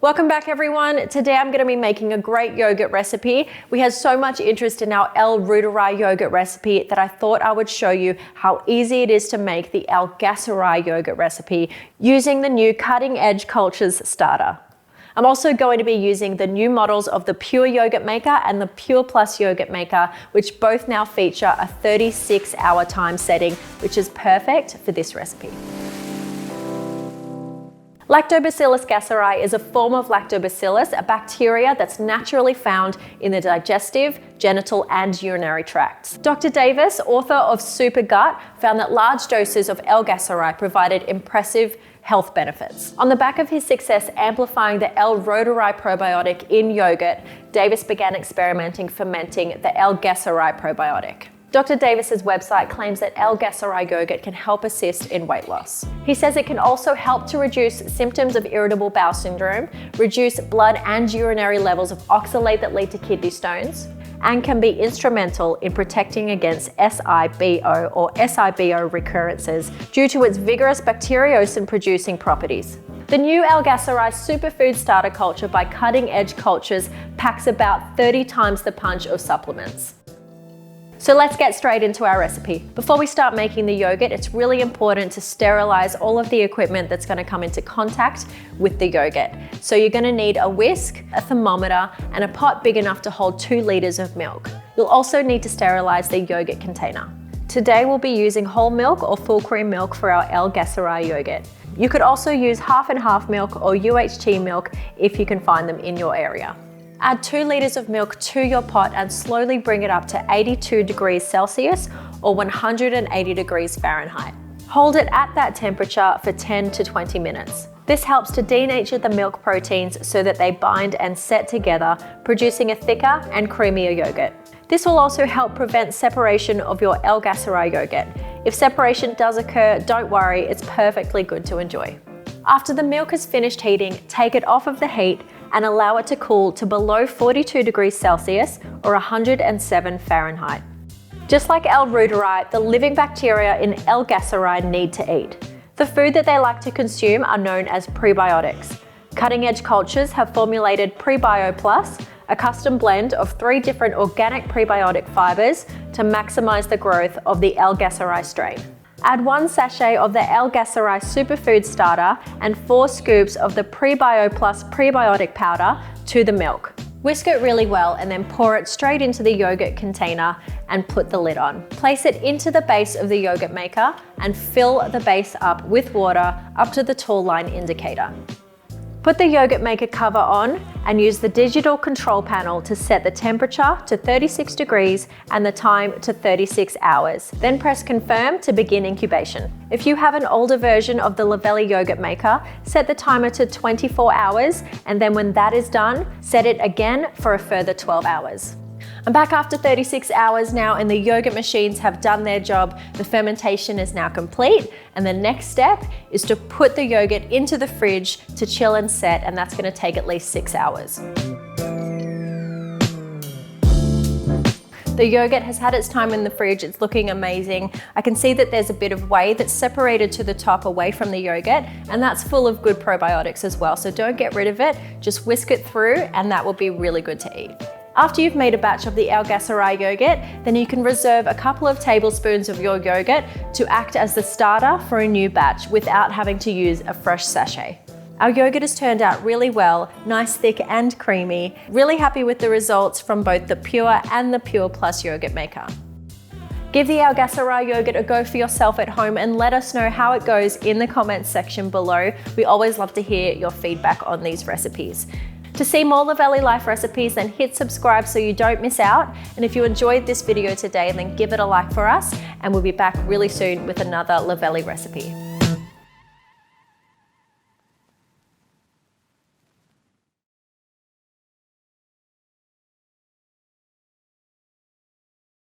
Welcome back everyone. Today I'm going to be making a great yogurt recipe. We had so much interest in our L Gasseri yogurt recipe that I thought I would show you how easy it is to make the L Gasseri yogurt recipe using the new cutting edge cultures starter. I'm also going to be using the new models of the Pure Yogurt Maker and the Pure Plus Yogurt Maker, which both now feature a 36-hour time setting, which is perfect for this recipe. Lactobacillus Gasseri is a form of lactobacillus, a bacteria that's naturally found in the digestive, genital, and urinary tracts. Dr. Davis, author of Supergut, found that large doses of L Gasseri provided impressive health benefits. On the back of his success amplifying the L Gasseri probiotic in yogurt, Davis began experimenting fermenting the L Gasseri probiotic. Dr. Davis's website claims that L Gasseri yogurt can help assist in weight loss. He says it can also help to reduce symptoms of irritable bowel syndrome, reduce blood and urinary levels of oxalate that lead to kidney stones, and can be instrumental in protecting against SIBO or SIBO recurrences due to its vigorous bacteriocin-producing properties. The new L Gasseri Superfood Starter Culture by Cutting Edge Cultures packs about 30 times the punch of supplements. So let's get straight into our recipe. Before we start making the yogurt, it's really important to sterilize all of the equipment that's going to come into contact with the yogurt. So you're going to need a whisk, a thermometer, and a pot big enough to hold 2 liters of milk. You'll also need to sterilize the yogurt container. Today we'll be using whole milk or full cream milk for our L Gasseri yogurt. You could also use half and half milk or UHT milk if you can find them in your area. Add 2 liters of milk to your pot and slowly bring it up to 82 degrees Celsius or 180 degrees Fahrenheit. Hold it at that temperature for 10 to 20 minutes. This helps to denature the milk proteins so that they bind and set together, producing a thicker and creamier yogurt. This will also help prevent separation of your L Gasseri yogurt. If separation does occur, don't worry, it's perfectly good to enjoy. After the milk has finished heating, take it off of the heat and allow it to cool to below 42 degrees Celsius or 107 Fahrenheit. Just like L Gasseri, the living bacteria in L Gasseri need to eat. The food that they like to consume are known as prebiotics. Cutting Edge Cultures have formulated Prebio Plus, a custom blend of 3 different organic prebiotic fibres to maximize the growth of the L Gasseri strain. Add 1 sachet of the L Gasseri Superfood Starter and 4 scoops of the Prebio Plus prebiotic powder to the milk. Whisk it really well and then pour it straight into the yogurt container and put the lid on. Place it into the base of the yogurt maker and fill the base up with water up to the tall line indicator. Put the yogurt maker cover on and use the digital control panel to set the temperature to 36 degrees and the time to 36 hours. Then press confirm to begin incubation. If you have an older version of the Luvele yogurt maker, set the timer to 24 hours and then when that is done, set it again for a further 12 hours. I'm back after 36 hours now and the yogurt machines have done their job. The fermentation is now complete and the next step is to put the yogurt into the fridge to chill and set, and that's going to take at least 6 hours. The yogurt has had its time in the fridge, it's looking amazing. I can see that there's a bit of whey that's separated to the top away from the yogurt, and that's full of good probiotics as well, so don't get rid of it, just whisk it through and that will be really good to eat. After you've made a batch of the L Gasseri yogurt, then you can reserve a couple of tablespoons of your yogurt to act as the starter for a new batch without having to use a fresh sachet. Our yogurt has turned out really well, nice, thick and creamy. Really happy with the results from both the Pure and the Pure Plus Yogurt Maker. Give the L Gasseri yogurt a go for yourself at home and let us know how it goes in the comments section below. We always love to hear your feedback on these recipes. To see more Luvele Life recipes, then hit subscribe so you don't miss out. And if you enjoyed this video today, then give it a like for us and we'll be back really soon with another Luvele recipe.